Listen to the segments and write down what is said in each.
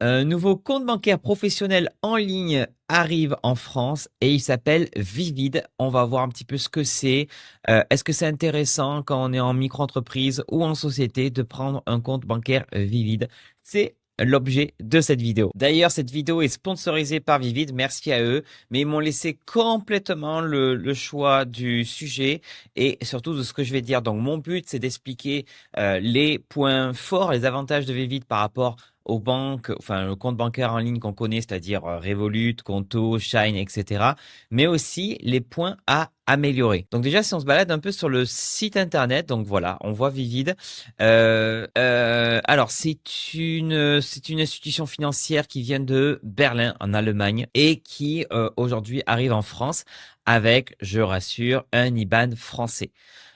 Un nouveau compte bancaire professionnel en ligne arrive en France et il s'appelle Vivid. On va voir un petit peu ce que c'est. Est-ce que c'est intéressant quand on est en micro-entreprise ou en société de prendre un compte bancaire Vivid? C'est l'objet de cette vidéo. D'ailleurs, cette vidéo est sponsorisée par Vivid, merci à eux, mais ils m'ont laissé complètement le choix du sujet et surtout de ce que je vais dire. Donc mon but, c'est d'expliquer les points forts, les avantages de Vivid par rapport aux banques, enfin le compte bancaire en ligne qu'on connaît, c'est-à-dire Revolut, Conto, Shine, etc. Mais aussi les points à améliorer. Donc déjà, si on se balade un peu sur le site internet, donc voilà, on voit Vivid. Alors c'est une institution financière qui vient de Berlin en Allemagne et qui aujourd'hui arrive en France avec, je rassure, un IBAN français.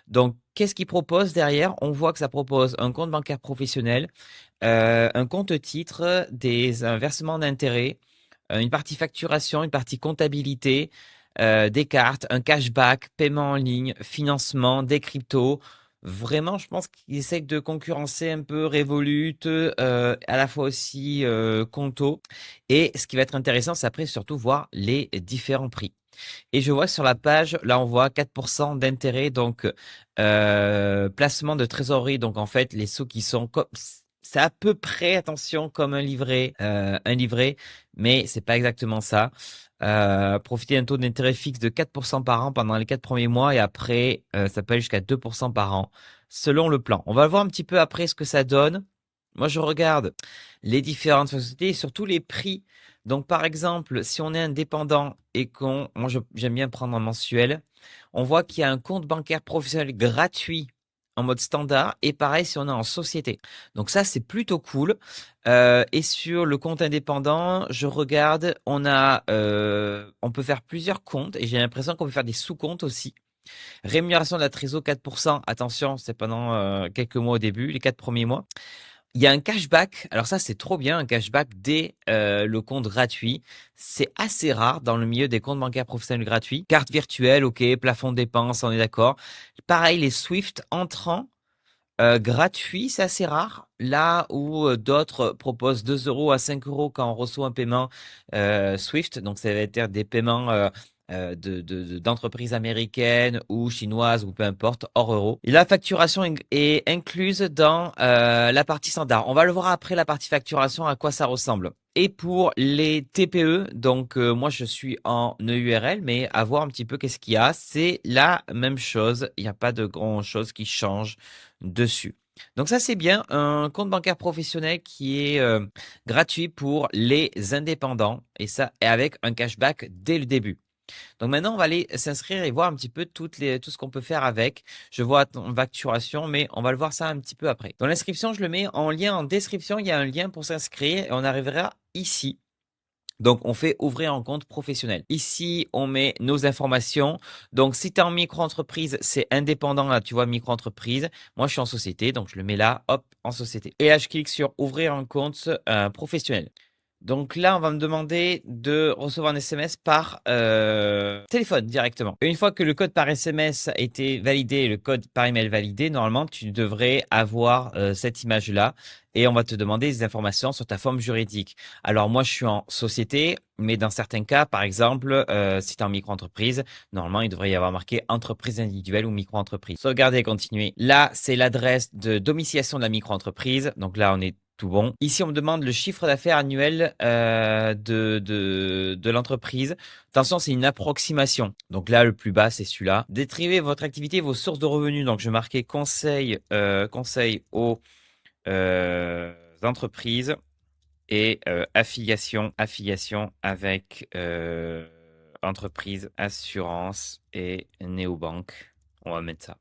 Donc, qu'est-ce qu'ils proposent derrière? On voit que ça propose un compte bancaire professionnel, un compte titre, un versements d'intérêts, une partie facturation, une partie comptabilité, des cartes, un cashback, paiement en ligne, financement, des cryptos. Vraiment, je pense qu'ils essayent de concurrencer un peu Revolut, à la fois aussi Conto. Et ce qui va être intéressant, c'est après surtout voir les différents prix. Et je vois sur la page, là on voit 4% d'intérêt, donc placement de trésorerie. Donc en fait, les sous qui sont comme, c'est à peu près, attention, comme un livret, mais c'est pas exactement ça. Profiter d'un taux d'intérêt fixe de 4% par an pendant les 4 premiers mois et après, ça peut aller jusqu'à 2% par an, selon le plan. On va voir un petit peu après ce que ça donne. Moi, je regarde les différentes sociétés et surtout les prix. Donc, par exemple, si on est indépendant et j'aime bien prendre un mensuel, on voit qu'il y a un compte bancaire professionnel gratuit en mode standard et pareil si on est en société. Donc ça, c'est plutôt cool. Et sur le compte indépendant, je regarde, on peut faire plusieurs comptes et j'ai l'impression qu'on peut faire des sous-comptes aussi. Rémunération de la trésor 4%. Attention, c'est pendant quelques mois au début, les 4 premiers mois. Il y a un cashback. Alors ça, c'est trop bien, un cashback dès le compte gratuit. C'est assez rare dans le milieu des comptes bancaires professionnels gratuits. Carte virtuelle, ok, plafond de dépenses, on est d'accord. Pareil, les Swift entrants gratuits, c'est assez rare. Là où d'autres proposent 2 euros à 5 euros quand on reçoit un paiement Swift. Donc ça va être des paiements d'entreprises américaines ou chinoises ou peu importe, hors euro. Et la facturation est incluse dans la partie standard. On va le voir après la partie facturation, à quoi ça ressemble. Et pour les TPE, donc moi je suis en EURL, mais à voir un petit peu qu'est-ce qu'il y a. C'est la même chose, il n'y a pas de grand chose qui change dessus. Donc ça c'est bien, un compte bancaire professionnel qui est gratuit pour les indépendants et ça et avec un cashback dès le début. Donc maintenant, on va aller s'inscrire et voir un petit peu tout ce qu'on peut faire avec. Je vois en facturation, mais on va le voir ça un petit peu après. Dans l'inscription, je le mets en lien en description. Il y a un lien pour s'inscrire et on arrivera ici. Donc, on fait ouvrir un compte professionnel. Ici, on met nos informations. Donc, si tu es en micro-entreprise, c'est indépendant. Là, tu vois, micro-entreprise. Moi, je suis en société. Donc, je le mets là, hop, en société. Et là, je clique sur ouvrir un compte professionnel. Donc là, on va me demander de recevoir un SMS par téléphone directement. Et une fois que le code par SMS a été validé et le code par email validé, normalement, tu devrais avoir cette image-là et on va te demander des informations sur ta forme juridique. Alors moi, je suis en société, mais dans certains cas, par exemple, si tu es en micro-entreprise, normalement, il devrait y avoir marqué entreprise individuelle ou micro-entreprise. Sauvegarder et continuer. Là, c'est l'adresse de domiciliation de la micro-entreprise. Donc là, on est tout bon. Ici, on me demande le chiffre d'affaires annuel de l'entreprise. Attention, c'est une approximation. Donc là, le plus bas, c'est celui-là. Décrivez votre activité, vos sources de revenus. Donc, je marquais conseil aux entreprises et affiliation avec entreprise, assurance et néobanque. On va mettre ça.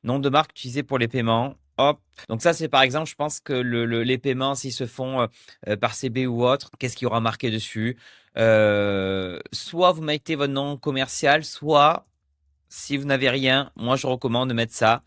Nom de marque utilisé pour les paiements. Hop. Donc ça, c'est par exemple, je pense que les paiements, s'ils se font par CB ou autre, qu'est-ce qu'il y aura marqué dessus? Soit vous mettez votre nom commercial, soit si vous n'avez rien, moi je recommande de mettre ça.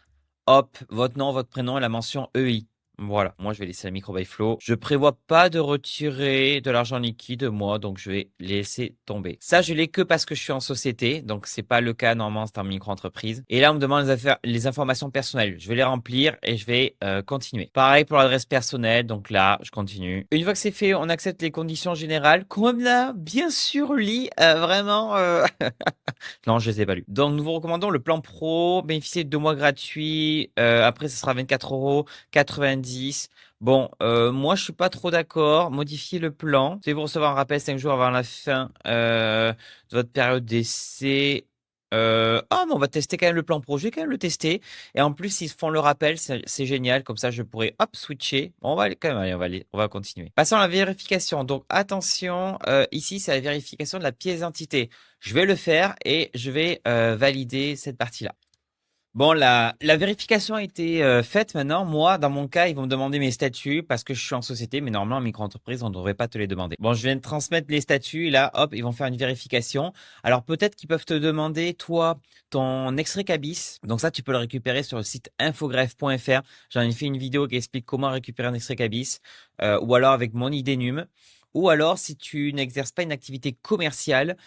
Hop, votre nom, votre prénom et la mention EI. Voilà, moi je vais laisser la micro by flow. Je prévois pas de retirer de l'argent liquide moi, donc je vais laisser tomber. Ça, je l'ai que parce que je suis en société, donc c'est pas le cas normalement, c'est en micro-entreprise. Et là, on me demande les informations personnelles. Je vais les remplir et je vais continuer. Pareil pour l'adresse personnelle, donc là, je continue. Une fois que c'est fait, on accepte les conditions générales, qu'on a bien sûr lu vraiment. Non, je les ai pas lus. Donc, nous vous recommandons le plan pro, bénéficier de 2 mois gratuits. Après, ce sera 24 € 90. Bon, moi, je suis pas trop d'accord. Modifier le plan. C'est vous recevoir un rappel 5 jours avant la fin de votre période d'essai. Mais on va tester quand même le plan pro. Je vais quand même le tester. Et en plus, s'ils font le rappel, c'est génial. Comme ça, je pourrais, hop, switcher. Bon, on va aller quand même, allez, on va continuer. Passons à la vérification. Donc, attention, ici, c'est la vérification de la pièce d'identité. Je vais le faire et je vais valider cette partie-là. Bon, la vérification a été faite maintenant. Moi, dans mon cas, ils vont me demander mes statuts parce que je suis en société, mais normalement, en micro-entreprise, on ne devrait pas te les demander. Bon, je viens de transmettre les statuts et là, hop, ils vont faire une vérification. Alors, peut-être qu'ils peuvent te demander, toi, ton extrait cabis. Donc ça, tu peux le récupérer sur le site infogreffe.fr. J'en ai fait une vidéo qui explique comment récupérer un extrait cabis ou alors avec mon ID NUM. Ou alors, si tu n'exerces pas une activité commerciale,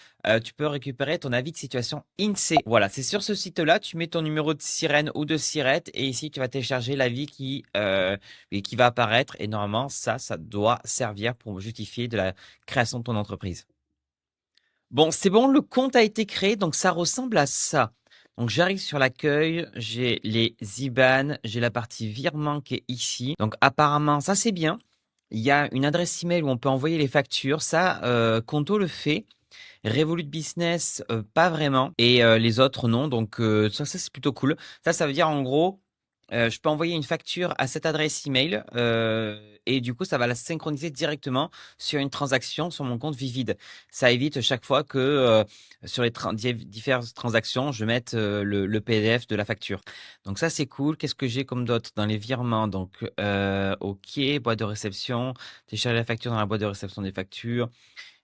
tu peux récupérer ton avis de situation INSEE. Voilà, c'est sur ce site-là, tu mets ton numéro de sirène ou de sirette et ici, tu vas télécharger l'avis qui va apparaître et normalement, ça doit servir pour justifier de la création de ton entreprise. Bon, c'est bon, le compte a été créé, donc ça ressemble à ça. Donc j'arrive sur l'accueil, j'ai les IBAN, j'ai la partie virement qui est ici. Donc apparemment, ça c'est bien. Il y a une adresse email où on peut envoyer les factures. Ça, Conto le fait. Revolut Business, pas vraiment. Et les autres, non. Donc ça c'est plutôt cool. Ça veut dire en gros, je peux envoyer une facture à cette adresse email et du coup, ça va la synchroniser directement sur une transaction sur mon compte Vivid. Ça évite chaque fois que sur les diverses transactions, je mette le PDF de la facture. Donc ça, c'est cool. Qu'est-ce que j'ai comme d'autres dans les virements? Donc, OK, boîte de réception, télécharger la facture dans la boîte de réception des factures.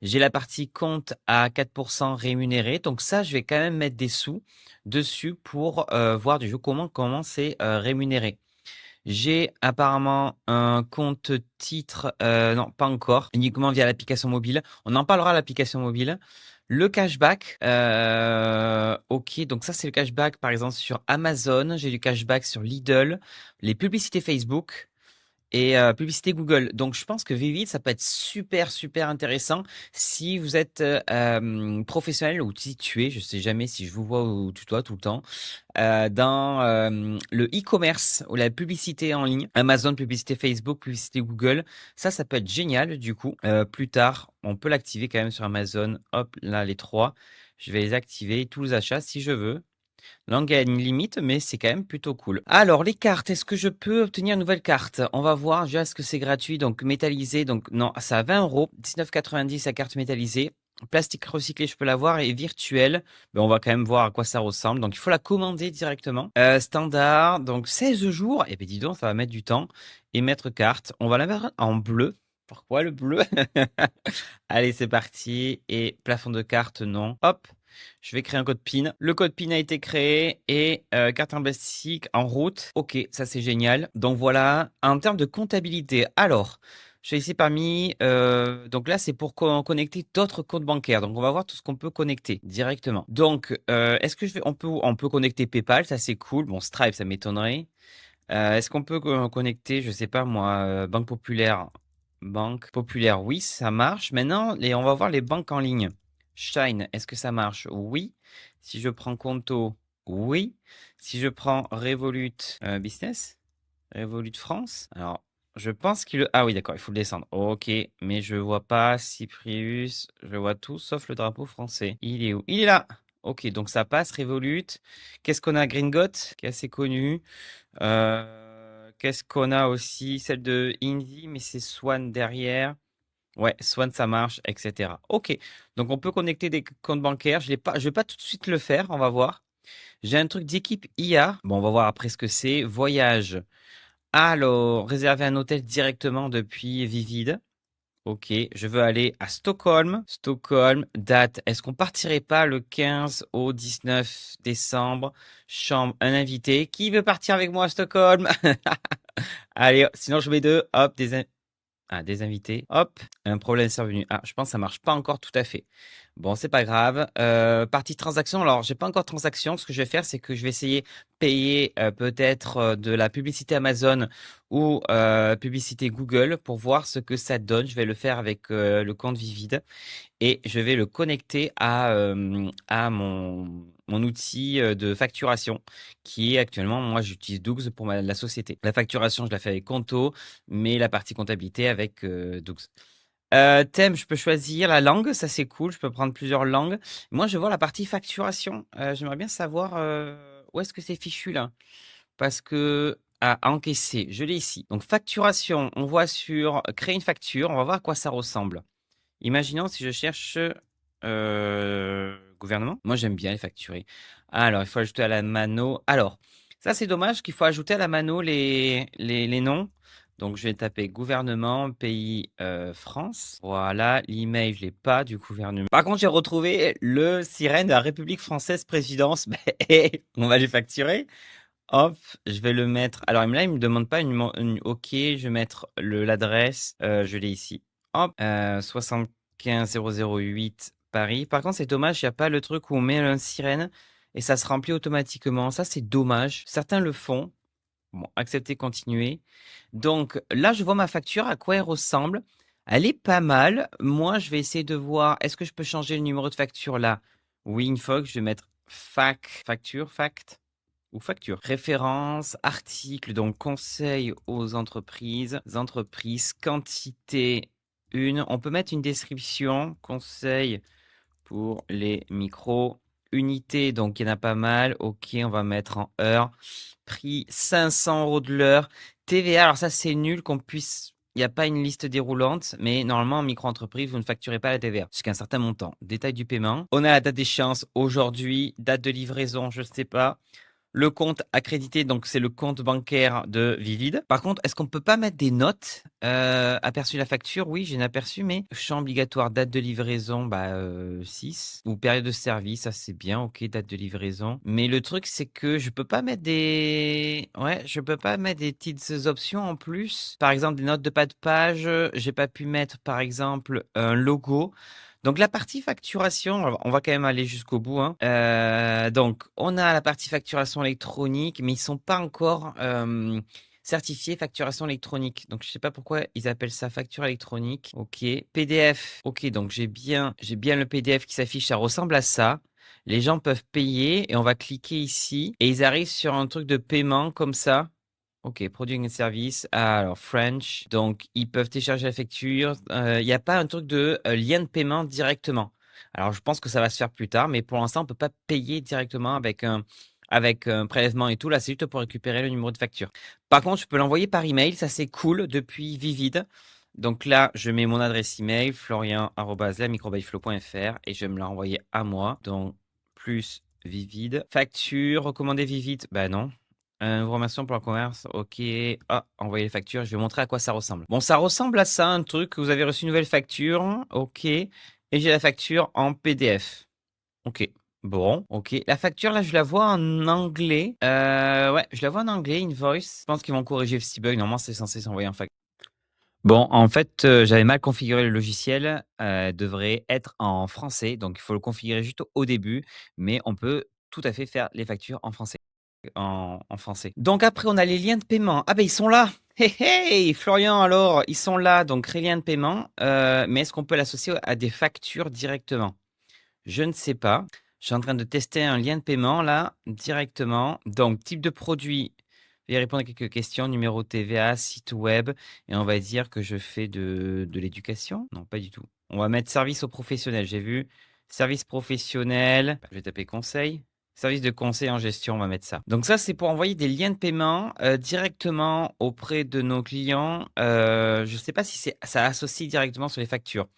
J'ai la partie compte à 4% rémunéré. Donc ça, je vais quand même mettre des sous dessus pour voir du jeu comment c'est rémunéré. J'ai apparemment un compte titre, non pas encore, uniquement via l'application mobile. On en parlera à l'application mobile. Le cashback, ok, donc ça c'est le cashback par exemple sur Amazon, j'ai du cashback sur Lidl, les publicités Facebook et publicité Google. Donc je pense que Vivid, ça peut être super super intéressant si vous êtes professionnel ou si tu es, je sais jamais si je vous vois ou tutoie tout le temps, dans le e-commerce ou la publicité en ligne, Amazon, publicité Facebook, publicité Google. Ça peut être génial du coup. Plus tard, on peut l'activer quand même sur Amazon. Hop, là les trois. Je vais les activer, tous les achats si je veux. Langue a une limite, mais c'est quand même plutôt cool. Alors, les cartes, est-ce que je peux obtenir une nouvelle carte? On va voir, déjà, est-ce que c'est gratuit? Donc, métallisé, donc non, ça à 20 €, 19,90 la carte métallisée. Plastique recyclé, je peux l'avoir, et virtuel, ben, on va quand même voir à quoi ça ressemble. Donc, il faut la commander directement. Standard, donc 16 jours, et ben dis donc, ça va mettre du temps. Et mettre carte, on va la mettre en bleu. Pourquoi le bleu? Allez, c'est parti. Et plafond de carte, non. Hop, je vais créer un code PIN. Le code PIN a été créé et carte en plastique en route. Ok, ça c'est génial. Donc voilà, en termes de comptabilité. Alors, je suis ici parmi. Donc là, c'est pour connecter d'autres comptes bancaires. Donc on va voir tout ce qu'on peut connecter directement. Donc, est-ce que on peut connecter PayPal, ça c'est cool. Bon, Stripe, ça m'étonnerait. Est-ce qu'on peut connecter, je sais pas moi, Banque Populaire? Banque Populaire, oui, ça marche. Maintenant, on va voir les banques en ligne. Shine, est-ce que ça marche? Oui. Si je prends Conto, oui. Si je prends Revolut Business, Revolut France, alors je pense qu'il... Ah oui, d'accord, il faut le descendre. Ok, mais je vois pas Cyprius, je vois tout sauf le drapeau français. Il est où? Il est là! Ok, donc ça passe, Revolut. Qu'est-ce qu'on a? Gringot, qui est assez connu. Qu'est-ce qu'on a aussi? Celle de Indie, mais c'est Swan derrière. Ouais, Swan, ça marche, etc. Ok, donc on peut connecter des comptes bancaires. Je vais pas tout de suite le faire, on va voir. J'ai un truc d'équipe IA. Bon, on va voir après ce que c'est. Voyage. Alors, réserver un hôtel directement depuis Vivid. Ok, je veux aller à Stockholm. Stockholm, date. Est-ce qu'on partirait pas le 15 au 19 décembre? Chambre, un invité. Qui veut partir avec moi à Stockholm? Allez, sinon je mets deux. Hop, des invités. Hop, un problème survenu. Ah, je pense que ça marche pas encore tout à fait. Bon, c'est pas grave. Partie transaction. Alors, j'ai pas encore de transaction. Ce que je vais faire, c'est que je vais essayer de payer peut-être de la publicité Amazon ou publicité Google pour voir ce que ça donne. Je vais le faire avec le compte Vivid et je vais le connecter à mon outil de facturation qui est actuellement, moi j'utilise Dougs pour la société. La facturation, je la fais avec Conto, mais la partie comptabilité avec Dougs. Thème, je peux choisir la langue, ça c'est cool, je peux prendre plusieurs langues. Moi, je vois la partie facturation. J'aimerais bien savoir où est-ce que c'est fichu là. Parce que à encaisser, je l'ai ici. Donc facturation, on voit sur créer une facture, on va voir à quoi ça ressemble. Imaginons si je cherche gouvernement. Moi, j'aime bien les facturer. Alors, il faut ajouter à la mano. Alors, ça, c'est dommage qu'il faut ajouter à la mano les noms. Donc, je vais taper gouvernement, pays France. Voilà, l'email, je l'ai pas du gouvernement. Par contre, j'ai retrouvé le sirène de la République française présidence. On va les facturer. Hop, je vais le mettre. Alors là, il me demande pas OK, je vais mettre l'adresse. Je l'ai ici. Hop, 75008 Paris. Par contre, c'est dommage, il n'y a pas le truc où on met un sirène et ça se remplit automatiquement. Ça, c'est dommage. Certains le font. Bon, accepter, continuer. Donc là, je vois ma facture, à quoi elle ressemble. Elle est pas mal. Moi, je vais essayer de voir, est-ce que je peux changer le numéro de facture là? Oui, une fois que je vais mettre fact ou facture. Référence, article, donc conseil aux entreprises, quantité, une. On peut mettre une description, conseil pour les micros. Unité, donc il y en a pas mal. Ok, on va mettre en heure. Prix 500 € de l'heure. TVA, alors ça c'est nul qu'on puisse. Il n'y a pas une liste déroulante, mais normalement en micro-entreprise, vous ne facturez pas la TVA jusqu'à un certain montant. Détail du paiement. On a la date d'échéance aujourd'hui, date de livraison, je ne sais pas. Le compte accrédité, donc c'est le compte bancaire de Vivid. Par contre, est-ce qu'on peut pas mettre des notes aperçu la facture? Oui, j'ai un aperçu, mais champ obligatoire, date de livraison, 6. Ou période de service, ça c'est bien, ok, date de livraison. Mais le truc, c'est que je peux pas mettre je peux pas mettre des petites options en plus. Par exemple, des notes de pas de page. J'ai pas pu mettre, par exemple, un logo. Donc la partie facturation, on va quand même aller jusqu'au bout, hein. Donc on a la partie facturation électronique, mais ils sont pas encore certifiés facturation électronique. Donc je sais pas pourquoi ils appellent ça facture électronique. Ok, PDF. Ok, donc j'ai bien le PDF qui s'affiche. Ça ressemble à ça. Les gens peuvent payer et on va cliquer ici et ils arrivent sur un truc de paiement comme ça. Ok, produit et service. Ah, alors, French. Donc, ils peuvent télécharger la facture. Il n'y a pas un truc de lien de paiement directement. Alors, je pense que ça va se faire plus tard, mais pour l'instant, on ne peut pas payer directement avec un prélèvement et tout. Là, c'est juste pour récupérer le numéro de facture. Par contre, je peux l'envoyer par email. Ça, c'est cool depuis Vivid. Donc là, je mets mon adresse email, florian@lamicrobyflow.fr et je vais me la renvoyer à moi. Donc, plus Vivid. Facture, recommander Vivid. Bah non. Information pour le commerce, ok. Ah, envoyer les factures, je vais montrer à quoi ça ressemble. Bon, ça ressemble à ça, un truc, vous avez reçu une nouvelle facture, ok. Et j'ai la facture en PDF. Ok. Bon, ok. La facture, là, je la vois en anglais. Ouais, je la vois en anglais, invoice. Je pense qu'ils vont corriger ce petit bug. Normalement, c'est censé s'envoyer en facture. Bon, en fait, j'avais mal configuré le logiciel. Devrait être en français, donc il faut le configurer juste au début. Mais on peut tout à fait faire les factures en français en français. Donc après, on a les liens de paiement. Ah ben ils sont là. Hey hey, Florian, alors, ils sont là. Donc créer lien de paiement. Mais est-ce qu'on peut l'associer à des factures directement? Je ne sais pas. Je suis en train de tester un lien de paiement là, directement. Donc type de produit. Je vais répondre à quelques questions. Numéro TVA, site web. Et on va dire que je fais de l'éducation. Non, pas du tout. On va mettre service aux professionnels. J'ai vu service professionnel. Je vais taper conseil. Service de conseil en gestion, on va mettre ça. Donc ça, c'est pour envoyer des liens de paiement directement auprès de nos clients. Je ne sais pas si ça associe directement sur les factures.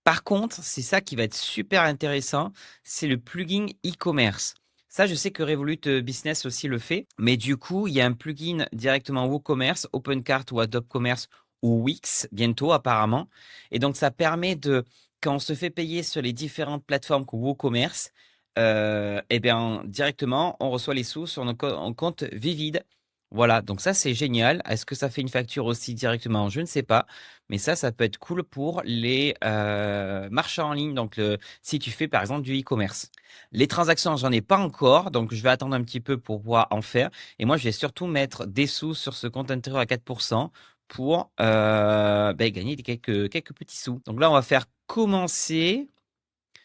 Par contre, c'est ça qui va être super intéressant, c'est le plugin e-commerce. Ça, je sais que Revolut Business aussi le fait, mais du coup, il y a un plugin directement WooCommerce, OpenCart ou Adobe Commerce ou Wix bientôt apparemment. Et donc ça permet de, quand on se fait payer sur les différentes plateformes comme WooCommerce, eh bien directement on reçoit les sous sur notre compte Vivid. Voilà, donc ça c'est génial. Est-ce que ça fait une facture aussi directement? Je ne sais pas, mais ça peut être cool pour les marchands en ligne. Donc si tu fais par exemple du e-commerce. Les transactions, j'en ai pas encore, donc je vais attendre un petit peu pour pouvoir en faire. Et moi, je vais surtout mettre des sous sur ce compte intérieur à 4% pour gagner quelques petits sous. Donc là, on va faire commencer,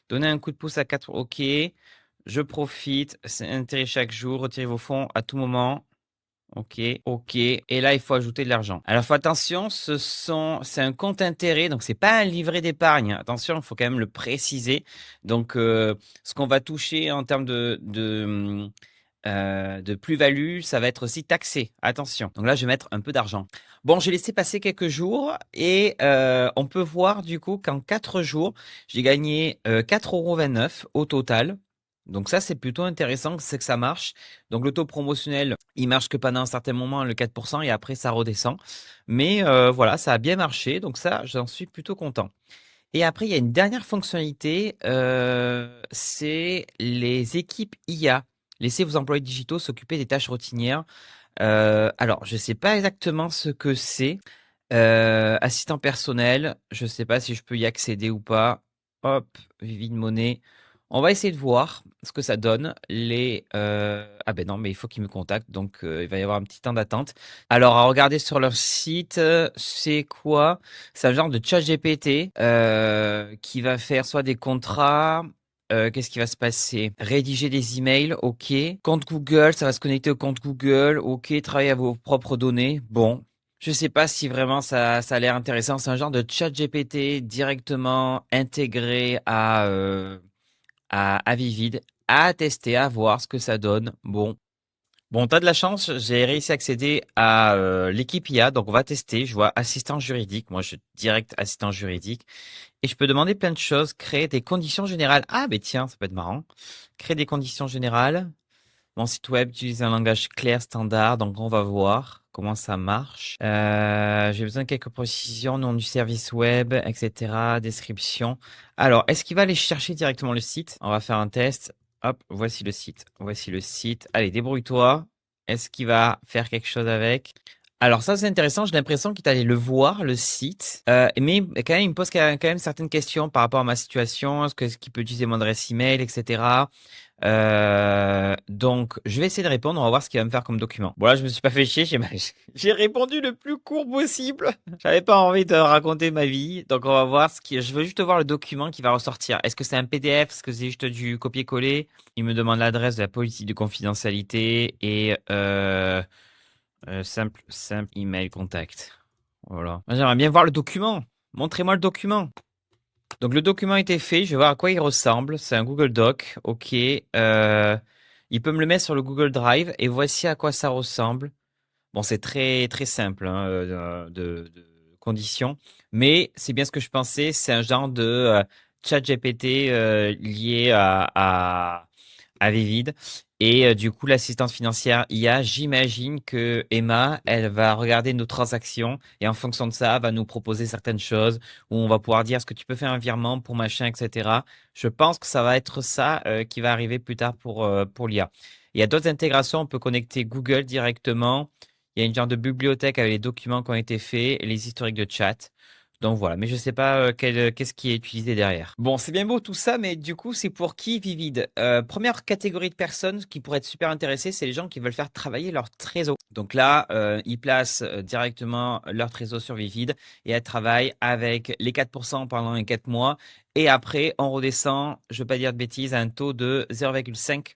donner un coup de pouce à 4. OK, je profite, c'est intérêt chaque jour, retirez vos fonds à tout moment. OK, OK. Et là, il faut ajouter de l'argent. Alors, faut attention, c'est un compte intérêt, donc c'est pas un livret d'épargne. Attention, il faut quand même le préciser. Donc, ce qu'on va toucher en termes de plus-value, ça va être aussi taxé. Attention. Donc là, je vais mettre un peu d'argent. Bon, j'ai laissé passer quelques jours et on peut voir du coup qu'en 4 jours, j'ai gagné 4,29 € au total. Donc ça, c'est plutôt intéressant, c'est que ça marche. Donc le taux promotionnel, il marche que pendant un certain moment, le 4%, et après ça redescend. Mais voilà, ça a bien marché, donc ça, j'en suis plutôt content. Et après, il y a une dernière fonctionnalité, c'est les équipes IA. Laissez vos employés digitaux s'occuper des tâches routinières. Alors, je ne sais pas exactement ce que c'est. Assistant personnel, je ne sais pas si je peux y accéder ou pas. Hop, Vivid Monnaie. On va essayer de voir ce que ça donne. Ah ben non, mais il faut qu'ils me contactent, donc il va y avoir un petit temps d'attente. Alors, à regarder sur leur site, c'est quoi? C'est un genre de chat GPT qui va faire soit des contrats. Qu'est-ce qui va se passer? Rédiger des emails, ok. Compte Google, ça va se connecter au compte Google, ok. Travailler à vos propres données, bon. Je sais pas si vraiment ça a l'air intéressant. C'est un genre de chat GPT directement intégré à Vivid, à tester, à voir ce que ça donne. Bon, t'as de la chance, j'ai réussi à accéder à l'équipe IA, donc on va tester. Je vois assistant juridique, moi je suis direct assistant juridique, et je peux demander plein de choses, créer des conditions générales. Ah, ben tiens, ça peut être marrant. Créer des conditions générales. Mon site web utilise un langage clair standard, donc on va voir comment ça marche. J'ai besoin de quelques précisions, nom du service web, etc. Description. Alors, est-ce qu'il va aller chercher directement le site? On va faire un test. Hop, voici le site. Voici le site. Allez, débrouille-toi. Est-ce qu'il va faire quelque chose avec? Alors ça, c'est intéressant. J'ai l'impression qu'il est allé le voir, le site. Mais quand même, il me pose quand même certaines questions par rapport à ma situation. Est-ce qu'il peut utiliser mon adresse email, etc. Donc, je vais essayer de répondre. On va voir ce qu'il va me faire comme document. Bon, là, je me suis pas fait chier. J'ai répondu le plus court possible. J'avais pas envie de raconter ma vie. Donc, on va voir je veux juste voir le document qui va ressortir. Est-ce que c'est un PDF? Est-ce que c'est juste du copier-coller? Il me demande l'adresse de la politique de confidentialité et simple email contact. Voilà. Moi, j'aimerais bien voir le document. Montrez-moi le document. Donc le document a été fait, je vais voir à quoi il ressemble. C'est un Google Doc, ok. Il peut me le mettre sur le Google Drive et voici à quoi ça ressemble. Bon, c'est très très simple hein, de conditions, mais c'est bien ce que je pensais. C'est un genre de chat GPT lié à Vivid. Et du coup, l'assistante financière IA, j'imagine que Emma, elle va regarder nos transactions et en fonction de ça, va nous proposer certaines choses où on va pouvoir dire est-ce que tu peux faire un virement pour machin, etc. Je pense que ça va être ça qui va arriver plus tard pour l'IA. Il y a d'autres intégrations, on peut connecter Google directement. Il y a une genre de bibliothèque avec les documents qui ont été faits et les historiques de chat. Donc voilà, mais je sais pas qu'est-ce qui est utilisé derrière. Bon, c'est bien beau tout ça, mais du coup, c'est pour qui Vivid? Première catégorie de personnes qui pourraient être super intéressées, c'est les gens qui veulent faire travailler leur trésor. Donc là, ils placent directement leur trésor sur Vivid et elles travaillent avec les 4% pendant les 4 mois. Et après, on redescend, je ne veux pas dire de bêtises, à un taux de 0,5%.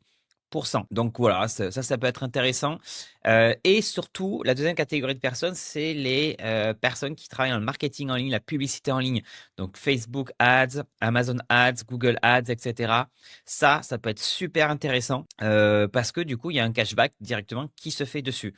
Donc voilà, ça peut être intéressant. Et surtout, la deuxième catégorie de personnes, c'est les personnes qui travaillent dans le marketing en ligne, la publicité en ligne. Donc Facebook Ads, Amazon Ads, Google Ads, etc. Ça peut être super intéressant parce que du coup, il y a un cashback directement qui se fait dessus.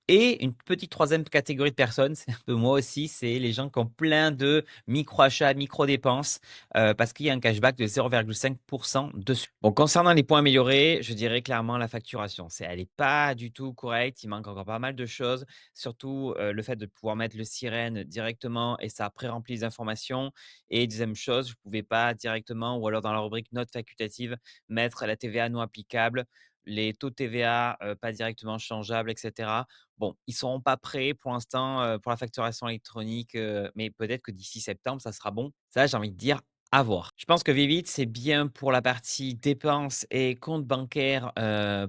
Et une petite troisième catégorie de personnes, c'est un peu moi aussi, c'est les gens qui ont plein de micro-achats, micro-dépenses, parce qu'il y a un cashback de 0,5% dessus. Bon, concernant les points améliorés, je dirais clairement la facturation. Elle est pas du tout correcte, il manque encore pas mal de choses, surtout le fait de pouvoir mettre le sirène directement et ça pré-remplit les informations. Et deuxième chose, je ne pouvais pas directement ou alors dans la rubrique notes facultatives mettre la TVA non applicable, les taux de TVA pas directement changeables, etc. Bon, ils seront pas prêts pour l'instant, pour la facturation électronique, mais peut-être que d'ici septembre, ça sera bon. Ça, j'ai envie de dire à voir. Je pense que Vivit, c'est bien pour la partie dépenses et compte bancaire,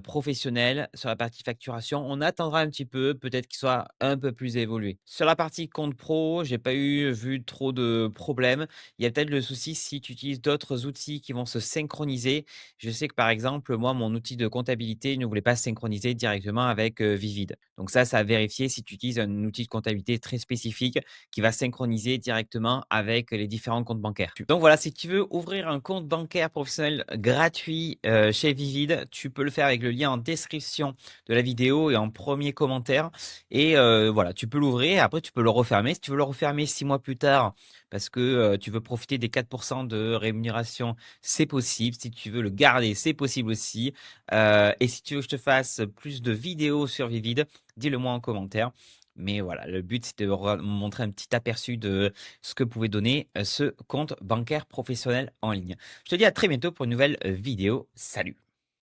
professionnel. Sur la partie facturation, on attendra un petit peu, peut-être qu'il soit un peu plus évolué. Sur la partie compte pro, j'ai pas vu trop de problèmes. Il y a peut-être le souci si tu utilises d'autres outils qui vont se synchroniser. Je sais que par exemple, moi, mon outil de comptabilité ne voulait pas se synchroniser directement avec Vivid. Donc ça à vérifier si tu utilises un outil de comptabilité très spécifique qui va synchroniser directement avec les différents comptes bancaires. Donc voilà, si tu veux ouvrir un compte bancaire professionnel gratuit chez Vivid, tu peux le faire avec le lien en description de la vidéo et en premier commentaire. Et voilà, tu peux l'ouvrir et après tu peux le refermer. Si tu veux le refermer 6 mois plus tard parce que tu veux profiter des 4% de rémunération, c'est possible. Si tu veux le garder, c'est possible aussi. Et si tu veux que je te fasse plus de vidéos sur Vivid, dis-le moi en commentaire. Mais voilà, le but, c'est de montrer un petit aperçu de ce que pouvait donner ce compte bancaire professionnel en ligne. Je te dis à très bientôt pour une nouvelle vidéo. Salut!